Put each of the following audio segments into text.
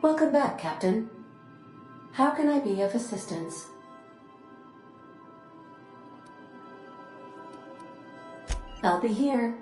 Welcome back, Captain. How can I be of assistance? I'll be here.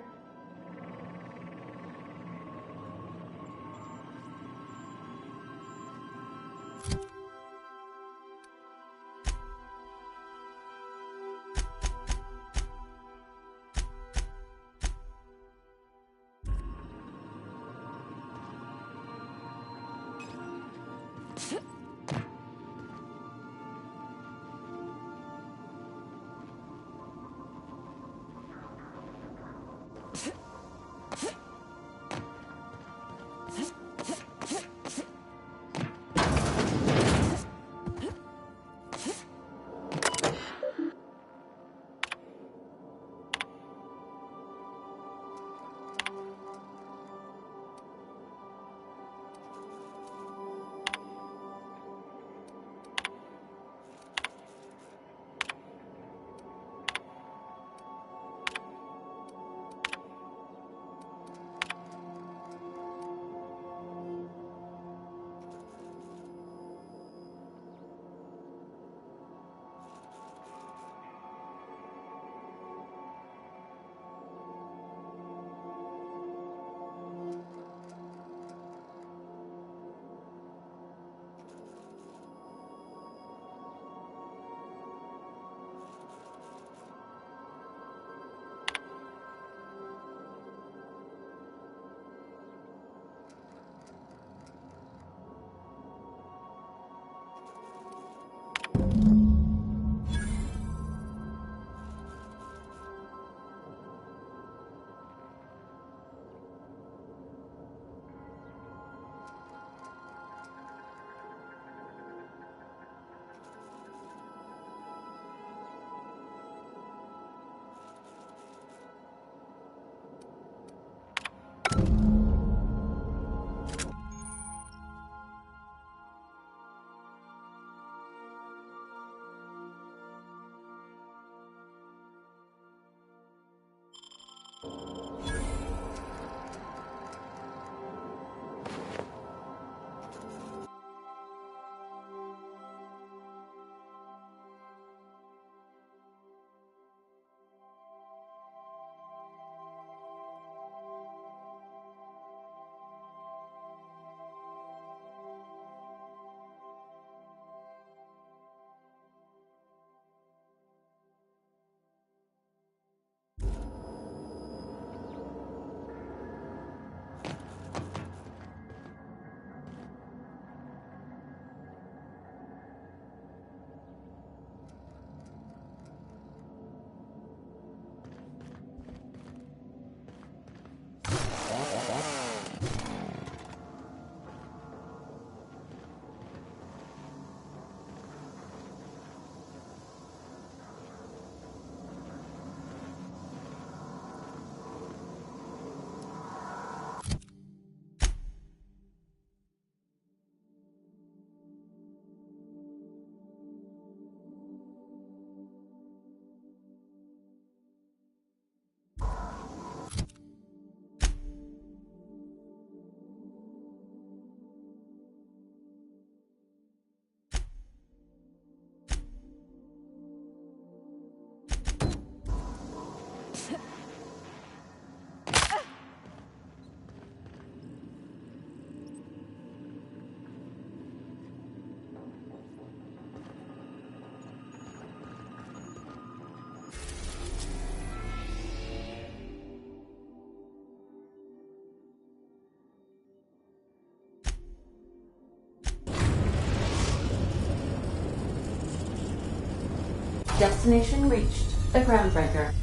Destination reached. The Groundbreaker.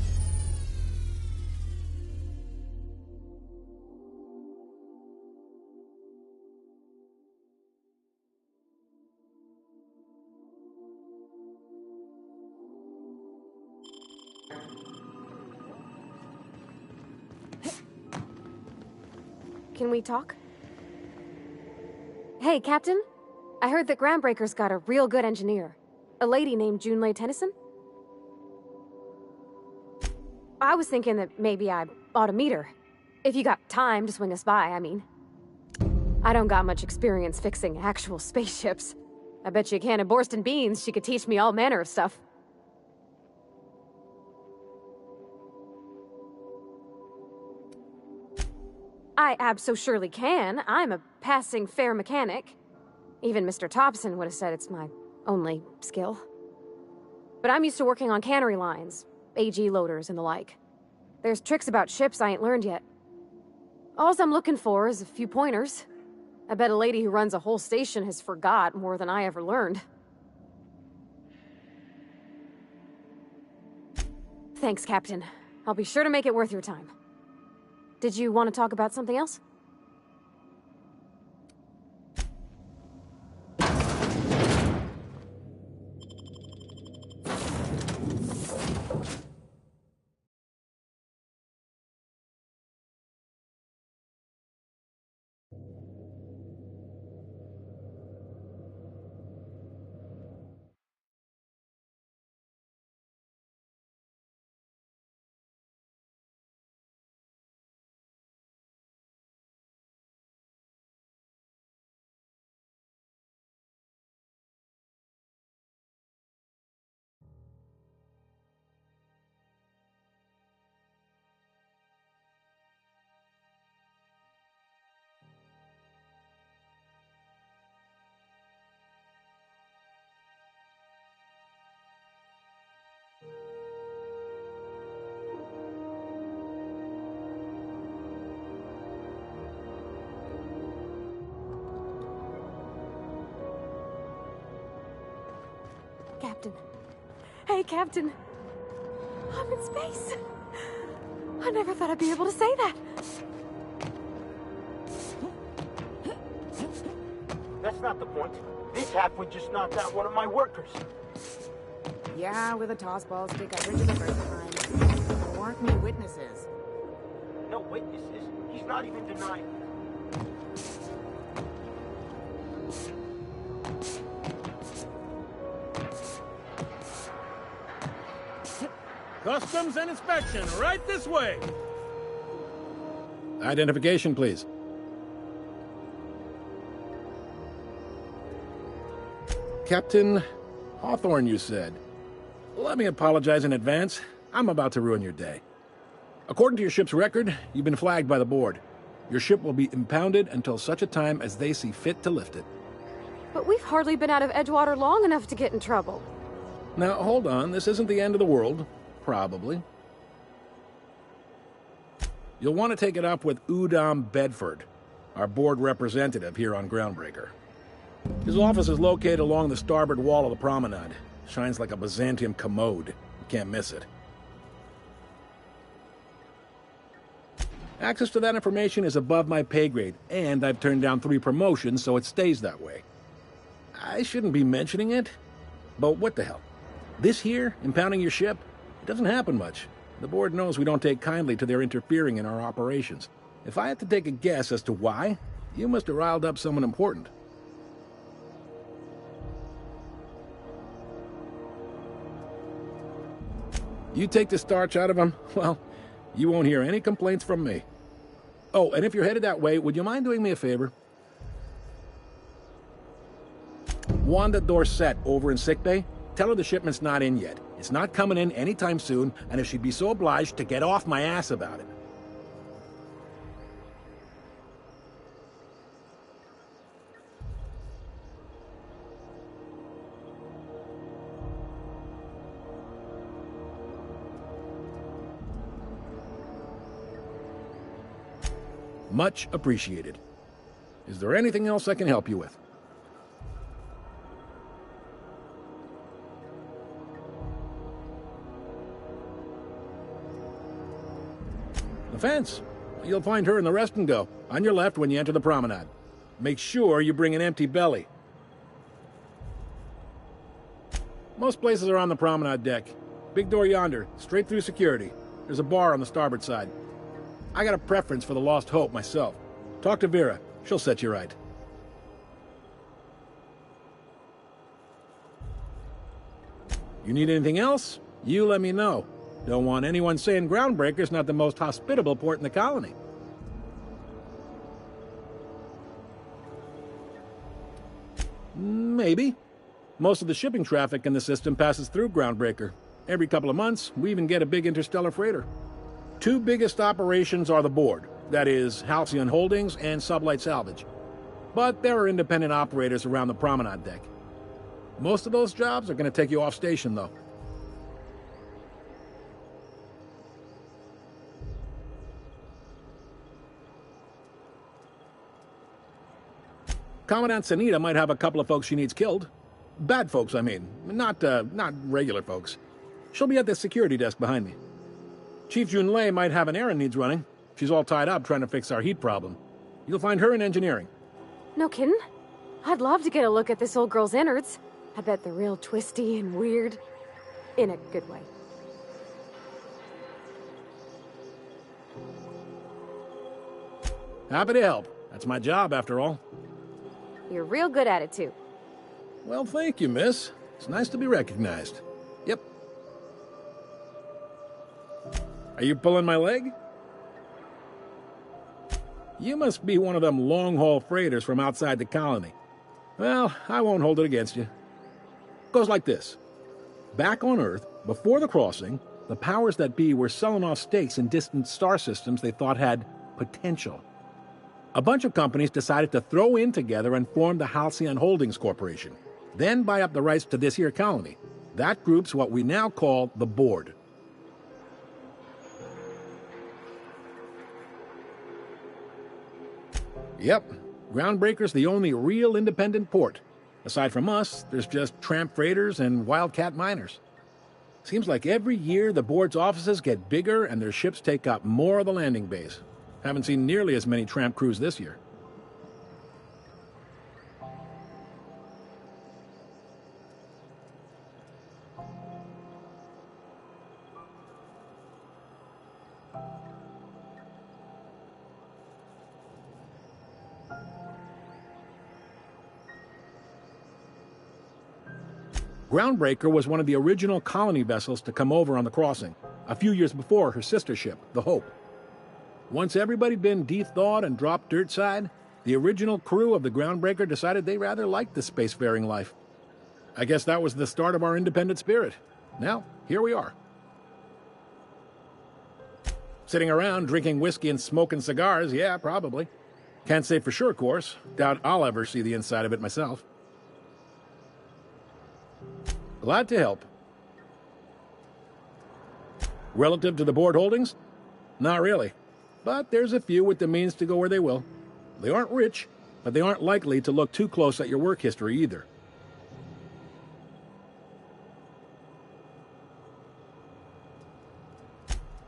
Can we talk? Hey, Captain. I heard that Groundbreaker's got a real good engineer. A lady named Junlei Tennyson? I was thinking that maybe I ought to meet her. If you got time to swing us by, I mean. I don't got much experience fixing actual spaceships. I bet you a can of Borston beans she could teach me all manner of stuff. I abso-surely can. I'm a passing fair mechanic. Even Mr. Thompson would have said it's my only skill. But I'm used to working on cannery lines, AG loaders and the like. There's tricks about ships I ain't learned yet. All I'm looking for is a few pointers. I bet a lady who runs a whole station has forgot more than I ever learned. Thanks, Captain. I'll be sure to make it worth your time. Did you want to talk about something else? Captain. Hey, Captain. I'm in space. I never thought I'd be able to say that. That's not the point. This halfwit just knocked out one of my workers. Yeah, with a tossball stick, I rigged it the first time. There weren't any witnesses. No witnesses? He's not even denying. Customs and inspection, right this way. Identification, please. Captain Hawthorne, you said. Let me apologize in advance. I'm about to ruin your day. According to your ship's record, you've been flagged by the board. Your ship will be impounded until such a time as they see fit to lift it. But we've hardly been out of Edgewater long enough to get in trouble. Now, hold on. This isn't the end of the world. Probably. You'll want to take it up with Udom Bedford, our board representative here on Groundbreaker. His office is located along the starboard wall of the promenade. Shines like a Byzantium commode. You can't miss it. Access to that information is above my pay grade, and I've turned down 3 promotions, so it stays that way. I shouldn't be mentioning it, but what the hell? This here, impounding your ship? It doesn't happen much. The board knows we don't take kindly to their interfering in our operations. If I had to take a guess as to why, you must have riled up someone important. You take the starch out of them, well, you won't hear any complaints from me. Oh, and if you're headed that way, would you mind doing me a favor? Wanda Dorset over in sickbay? Tell her the shipment's not in yet. It's not coming in anytime soon, and if she'd be so obliged to get off my ass about it. Much appreciated. Is there anything else I can help you with? The fence. You'll find her in the rest and go, on your left when you enter the promenade. Make sure you bring an empty belly. Most places are on the promenade deck. Big door yonder, straight through security. There's a bar on the starboard side. I got a preference for the Lost Hope myself. Talk to Vera. She'll set you right. You need anything else? You let me know. Don't want anyone saying Groundbreaker's not the most hospitable port in the colony. Maybe. Most of the shipping traffic in the system passes through Groundbreaker. Every couple of months, we even get a big interstellar freighter. Two biggest operations are the board, that is, Halcyon Holdings and Sublight Salvage. But there are independent operators around the promenade deck. Most of those jobs are going to take you off station, though. Commandant Sanita might have a couple of folks she needs killed. Bad folks, I mean. Not regular folks. She'll be at the security desk behind me. Chief Junlei might have an errand needs running. She's all tied up trying to fix our heat problem. You'll find her in engineering. No kidding? I'd love to get a look at this old girl's innards. I bet they're real twisty and weird. In a good way. Happy to help. That's my job, after all. You're real good at it, too. Well, thank you, miss. It's nice to be recognized. Yep. Are you pulling my leg? You must be one of them long-haul freighters from outside the colony. Well, I won't hold it against you. Goes like this. Back on Earth, before the crossing, the powers that be were selling off stakes in distant star systems they thought had potential. A bunch of companies decided to throw in together and form the Halcyon Holdings Corporation, then buy up the rights to this here colony. That group's what we now call the Board. Yep, Groundbreaker's the only real independent port. Aside from us, there's just tramp freighters and wildcat miners. Seems like every year the Board's offices get bigger and their ships take up more of the landing base. Haven't seen nearly as many tramp crews this year. Groundbreaker was one of the original colony vessels to come over on the crossing, a few years before her sister ship, the Hope. Once everybody'd been de-thawed and dropped dirtside, the original crew of the Groundbreaker decided they rather liked the spacefaring life. I guess that was the start of our independent spirit. Now, here we are. Sitting around drinking whiskey and smoking cigars, yeah, probably. Can't say for sure, of course. Doubt I'll ever see the inside of it myself. Glad to help. Relative to the Board holdings? Not really. But there's a few with the means to go where they will. They aren't rich, but they aren't likely to look too close at your work history either.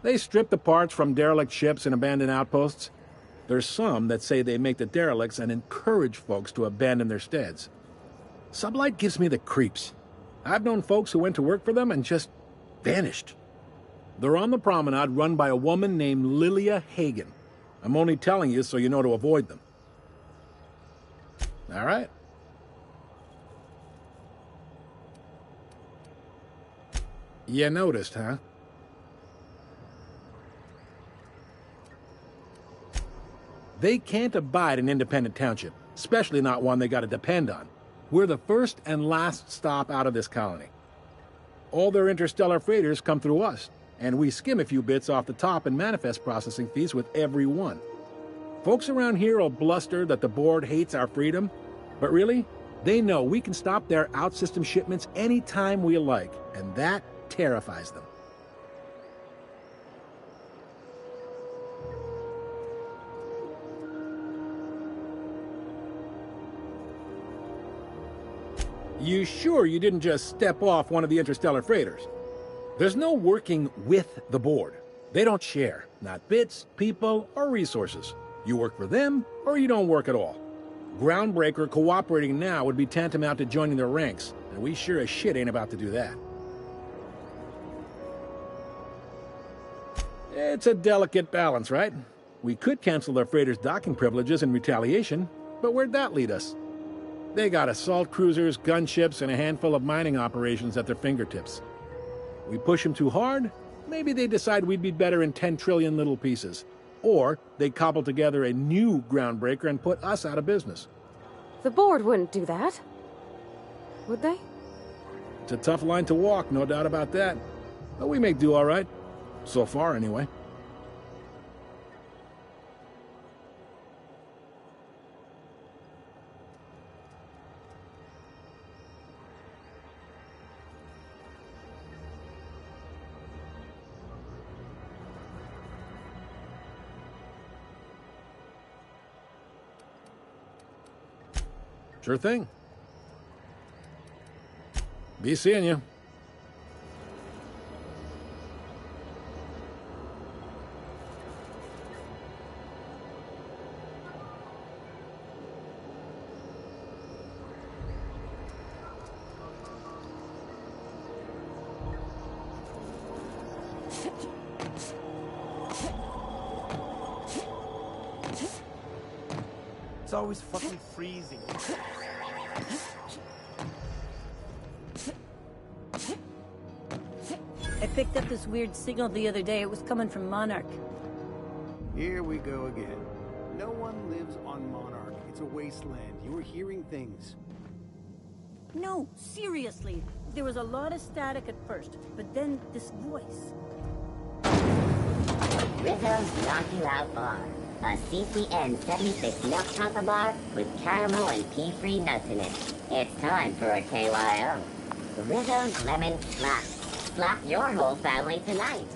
They strip the parts from derelict ships and abandoned outposts. There's some that say they make the derelicts and encourage folks to abandon their steads. Sublight gives me the creeps. I've known folks who went to work for them and just vanished. They're on the promenade run by a woman named Lilia Hagen. I'm only telling you so you know to avoid them. All right. You noticed, huh? They can't abide an independent township, especially not one they gotta depend on. We're the first and last stop out of this colony. All their interstellar freighters come through us, and we skim a few bits off the top in manifest processing fees with every one. Folks around here will bluster that the Board hates our freedom, but really, they know we can stop their out-system shipments anytime we like, and that terrifies them. You sure you didn't just step off one of the interstellar freighters? There's no working with the Board. They don't share, not bits, people, or resources. You work for them, or you don't work at all. Groundbreaker cooperating now would be tantamount to joining their ranks, and we sure as shit ain't about to do that. It's a delicate balance, right? We could cancel their freighters' docking privileges in retaliation, but where'd that lead us? They got assault cruisers, gunships, and a handful of mining operations at their fingertips. We push them too hard, maybe they decide we'd be better in 10 trillion little pieces. Or they cobble together a new Groundbreaker and put us out of business. The Board wouldn't do that. Would they? It's a tough line to walk, no doubt about that. But we may do all right. So far, anyway. Sure thing. Be seeing you. It's always fucking freezing. I picked up this weird signal the other day. It was coming from Monarch. Here we go again. No one lives on Monarch. It's a wasteland. You were hearing things. No, seriously. There was a lot of static at first, but then this voice. Rizzo's Knocking Bar. A CCN 76 milk chocolate bar with caramel and pea-free nuts in it. It's time for a KYO. Rizzo's Lemon Slap. Slap your whole family tonight.